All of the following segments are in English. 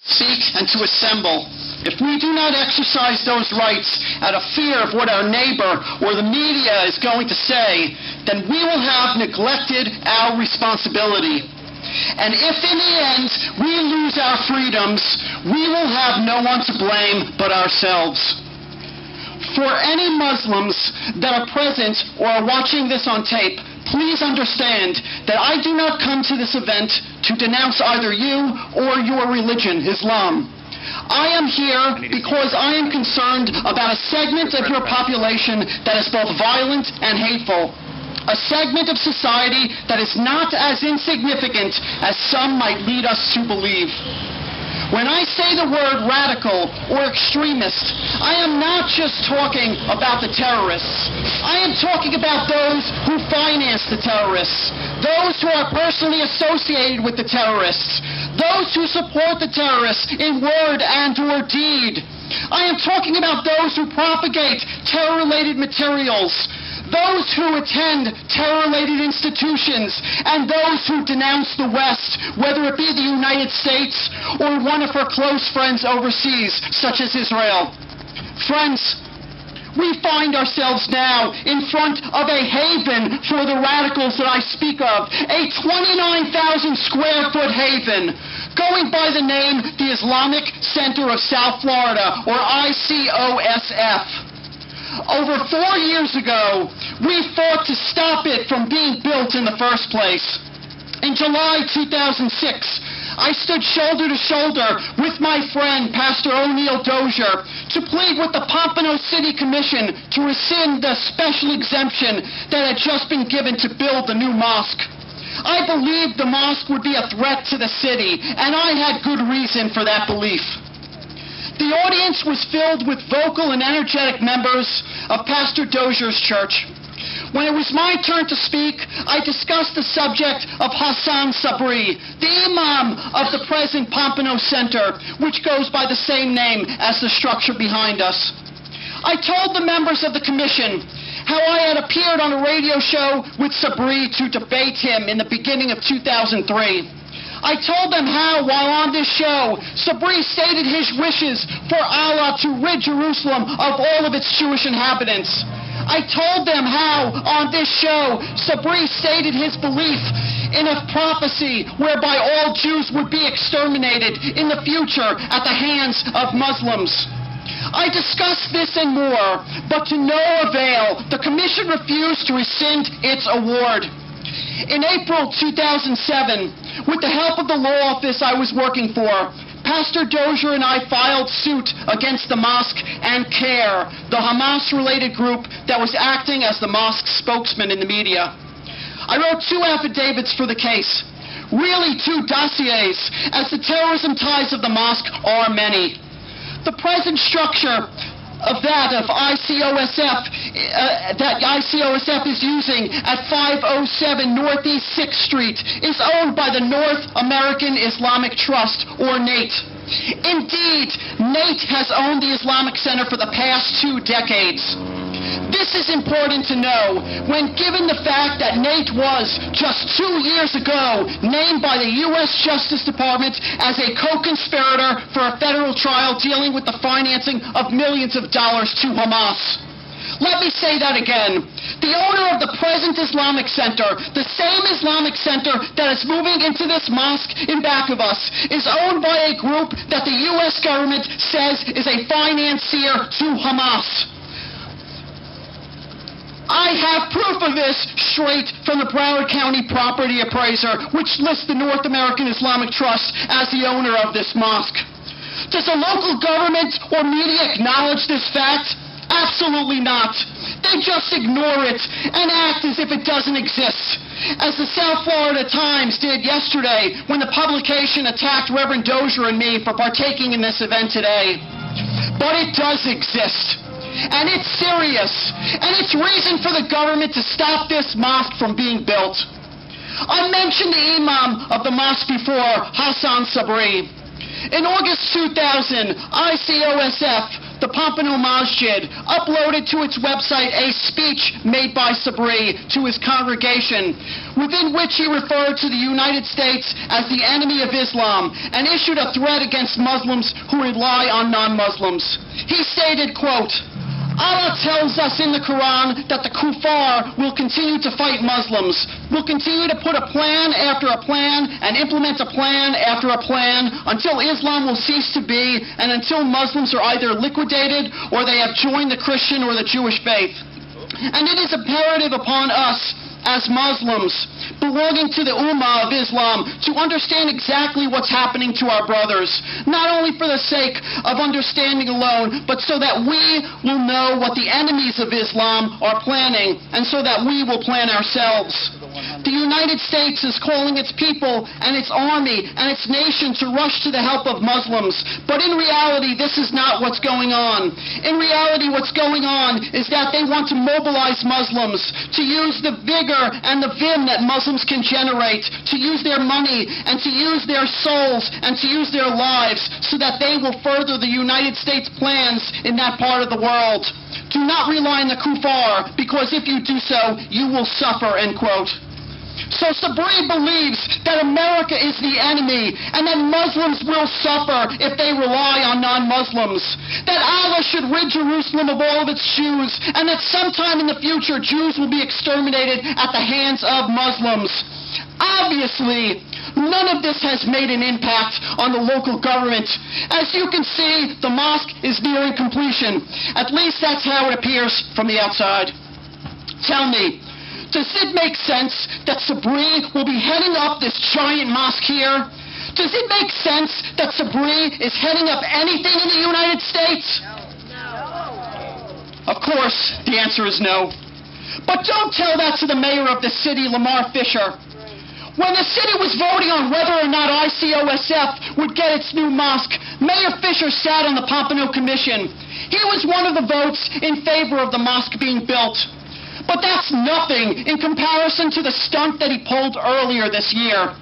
speak and to assemble. If we do not exercise those rights out of fear of what our neighbor or the media is going to say, then we will have neglected our responsibility. And if in the end we lose our freedoms, we will have no one to blame but ourselves. For any Muslims that are present or are watching this on tape, please understand that I do not come to this event to denounce either you or your religion, Islam. I am here because I am concerned about a segment of your population that is both violent and hateful. A segment of society that is not as insignificant as some might lead us to believe. When I say the word radical or extremist, I am not just talking about the terrorists. I am talking about those who finance the terrorists, those who are personally associated with the terrorists, those who support the terrorists in word and or deed. I am talking about those who propagate terror-related materials, those who attend terror-related institutions, and those who denounce the West, whether it be the United States or one of her close friends overseas, such as Israel. Friends, we find ourselves now in front of a haven for the radicals that I speak of, a 29,000 square foot haven, going by the name the Islamic Center of South Florida, or ICOSF. Over 4 years ago, we fought to stop it from being built in the first place. In July 2006, I stood shoulder to shoulder with my friend, Pastor O'Neill Dozier, to plead with the Pompano City Commission to rescind the special exemption that had just been given to build the new mosque. I believed the mosque would be a threat to the city, and I had good reason for that belief. The audience was filled with vocal and energetic members of Pastor Dozier's church. When it was my turn to speak, I discussed the subject of Hassan Sabri, the imam of the present Pompano Center, which goes by the same name as the structure behind us. I told the members of the commission how I had appeared on a radio show with Sabri to debate him in the beginning of 2003. I told them how, while on this show, Sabri stated his wishes for Allah to rid Jerusalem of all of its Jewish inhabitants. I told them how, on this show, Sabri stated his belief in a prophecy whereby all Jews would be exterminated in the future at the hands of Muslims. I discussed this and more, but to no avail. The commission refused to rescind its award. In April 2007, with the help of the law office I was working for, Pastor Dozier and I filed suit against the mosque and C.A.I.R, the Hamas-related group that was acting as the mosque's spokesman in the media. I wrote 2 affidavits for the case, really 2 dossiers, as the terrorism ties of the mosque are many. The present structure of ICOSF that ICOSF is using at 507 Northeast 6th Street is owned by the North American Islamic Trust, or NATE. Indeed, NATE has owned the Islamic Center for the past 2 decades. This is important to know when given the fact that NATE was, just 2 years ago, named by the U.S. Justice Department as a co-conspirator for a federal trial dealing with the financing of millions of dollars to Hamas. Let me say that again. The owner of the present Islamic Center, the same Islamic Center that is moving into this mosque in back of us, is owned by a group that the U.S. government says is a financier to Hamas. I have proof of this straight from the Broward County property appraiser, which lists the North American Islamic Trust as the owner of this mosque. Does the local government or media acknowledge this fact? Absolutely not. They just ignore it and act as if it doesn't exist, as the South Florida Times did yesterday when the publication attacked Reverend Dozier and me for partaking in this event today. But it does exist. And it's serious, and it's reason for the government to stop this mosque from being built. I mentioned the imam of the mosque before, Hassan Sabri. In August 2000, ICOSF the Pompano Masjid uploaded to its website a speech made by Sabri to his congregation, within which he referred to the United States as the enemy of Islam and issued a threat against Muslims who rely on non-Muslims. He stated, quote, Allah tells us in the Quran that the kuffar will continue to fight Muslims, will continue to put a plan after a plan and implement a plan after a plan until Islam will cease to be and until Muslims are either liquidated or they have joined the Christian or the Jewish faith. And it is imperative upon us as Muslims belonging to the Ummah of Islam to understand exactly what's happening to our brothers, not only for the sake of understanding alone, but so that we will know what the enemies of Islam are planning, and so that we will plan ourselves. The United States is calling its people and its army and its nation to rush to the help of Muslims, but in reality this is not what's going on. In reality what's going on is that they want to mobilize Muslims, to use the vigor and the vim that Muslims can generate, to use their money and to use their souls and to use their lives so that they will further the United States plans in that part of the world. Do not rely on the kuffar, because if you do so, you will suffer, end quote. So Sabri believes that America is the enemy and that Muslims will suffer if they rely on non-Muslims. That Allah should rid Jerusalem of all of its Jews and that sometime in the future Jews will be exterminated at the hands of Muslims. Obviously, none of this has made an impact on the local government. As you can see, the mosque is nearing completion. At least that's how it appears from the outside. Tell me, does it make sense that Sabri will be heading up this giant mosque here? Does it make sense that Sabri is heading up anything in the United States? No. Of course, the answer is no. But don't tell that to the mayor of the city, Lamar Fisher. When the city was voting on whether or not ICOSF would get its new mosque, Mayor Fisher sat on the Pompano Commission. He was one of the votes in favor of the mosque being built. But that's nothing in comparison to the stunt that he pulled earlier this year.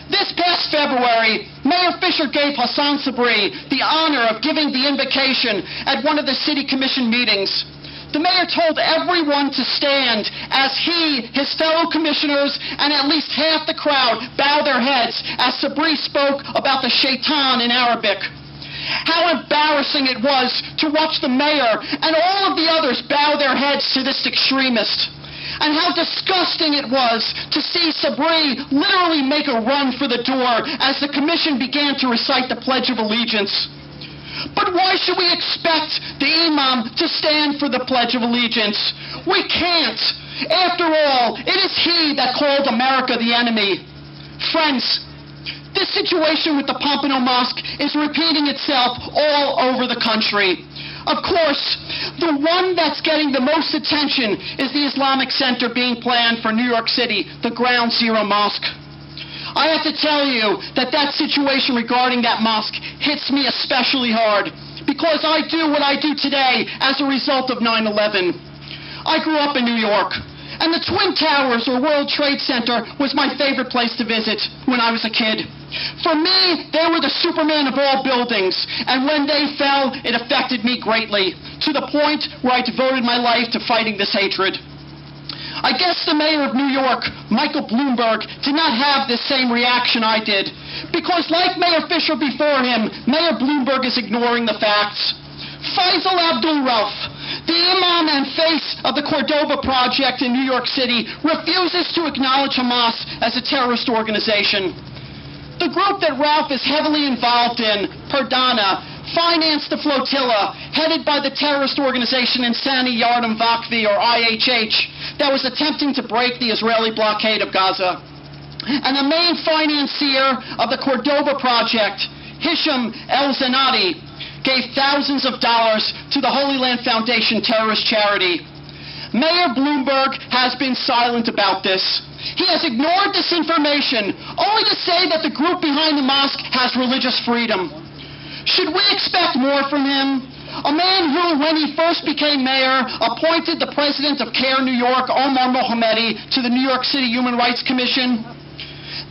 This past February, Mayor Fisher gave Hassan Sabri the honor of giving the invocation at one of the city commission meetings. The mayor told everyone to stand as he, his fellow commissioners, and at least half the crowd bow their heads as Sabri spoke about the shaitan in Arabic. How embarrassing it was to watch the mayor and all of the others bow their heads to this extremist. And how disgusting it was to see Sabri literally make a run for the door as the commission began to recite the Pledge of Allegiance. But why should we expect the imam to stand for the Pledge of Allegiance? We can't. After all, it is he that called America the enemy. Friends, this situation with the Pompano Mosque is repeating itself all over the country. Of course, the one that's getting the most attention is the Islamic Center being planned for New York City, the Ground Zero Mosque. I have to tell you that that situation regarding that mosque hits me especially hard because I do what I do today as a result of 9/11. I grew up in New York, and the Twin Towers or World Trade Center was my favorite place to visit when I was a kid. For me, they were the Superman of all buildings, and when they fell, it affected me greatly, to the point where I devoted my life to fighting this hatred. I guess the mayor of New York, Michael Bloomberg, did not have the same reaction I did, because like Mayor Fisher before him, Mayor Bloomberg is ignoring the facts. Faisal Abdul-Rauf, the imam and face of the Cordova Project in New York City, refuses to acknowledge Hamas as a terrorist organization. The group that Ralph is heavily involved in, Perdana, financed the flotilla headed by the terrorist organization Insani Yardım Vakfi, or IHH, that was attempting to break the Israeli blockade of Gaza. And the main financier of the Cordova Project, Hisham El-Zanati, gave thousands of dollars to the Holy Land Foundation terrorist charity. Mayor Bloomberg has been silent about this. He has ignored this information, only to say that the group behind the mosque has religious freedom. Should we expect more from him? A man who, when he first became mayor, appointed the president of C.A.I.R New York, Omar Mohammadi, to the New York City Human Rights Commission.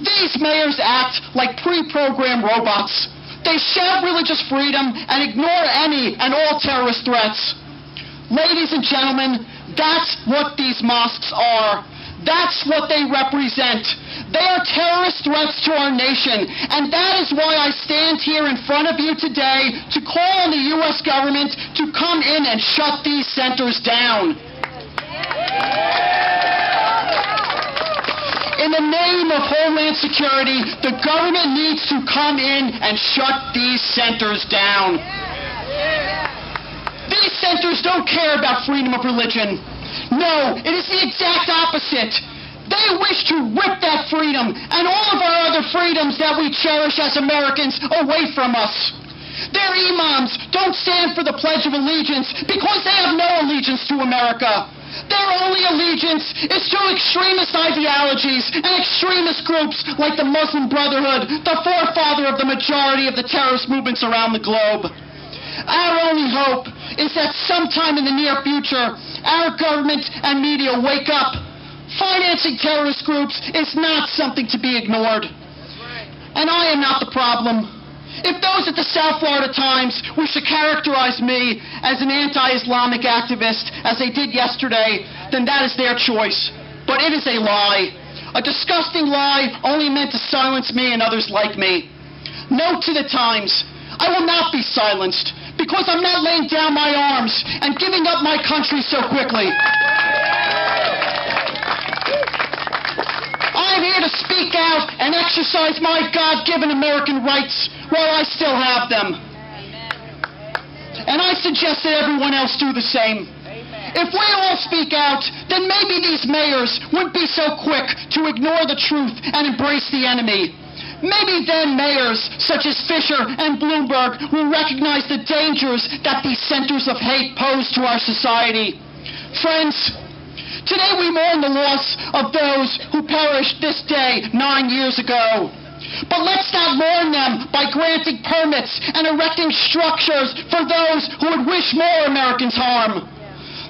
These mayors act like pre-programmed robots. They shout religious freedom and ignore any and all terrorist threats. Ladies and gentlemen, that's what these mosques are. That's what they represent. They are terrorist threats to our nation, and that is why I stand here in front of you today to call on the U.S. government to come in and shut these centers down. In the name of Homeland Security, the government needs to come in and shut these centers down. These centers don't care about freedom of religion. No, it is the exact opposite. They wish to rip that freedom and all of our other freedoms that we cherish as Americans away from us. Their imams don't stand for the Pledge of Allegiance because they have no allegiance to America. Their only allegiance is to extremist ideologies and extremist groups like the Muslim Brotherhood, the forefather of the majority of the terrorist movements around the globe. Our only hope is that sometime in the near future, our government and media wake up. Financing terrorist groups is not something to be ignored. And I am not the problem. If those at the South Florida Times wish to characterize me as an anti-Islamic activist, as they did yesterday, then that is their choice. But it is a lie. A disgusting lie only meant to silence me and others like me. Note to the Times, I will not be silenced, because I'm not laying down my arms and giving up my country so quickly. I'm here to speak out and exercise my God-given American rights while I still have them. And I suggest that everyone else do the same. If we all speak out, then maybe these mayors wouldn't be so quick to ignore the truth and embrace the enemy. Maybe then mayors such as Fisher and Bloomberg will recognize the dangers that these centers of hate pose to our society. Friends, today we mourn the loss of those who perished this day 9 years ago. But let's not mourn them by granting permits and erecting structures for those who would wish more Americans harm.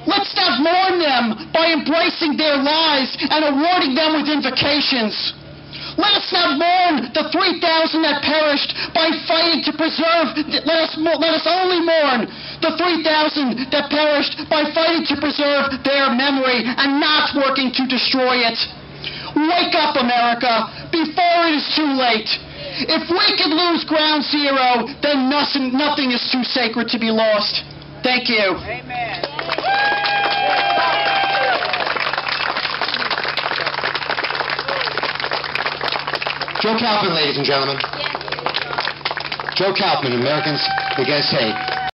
Let's not mourn them by embracing their lies and awarding them with invocations. Let us not mourn the 3,000 that perished by fighting to preserve. Let us only mourn the 3,000 that perished by fighting to preserve their memory and not working to destroy it. Wake up, America, before it is too late. If we could lose ground zero, then nothing is too sacred to be lost. Thank you. Amen. Joe Kaufman, ladies and gentlemen. Joe Kaufman, Americans Against Hate.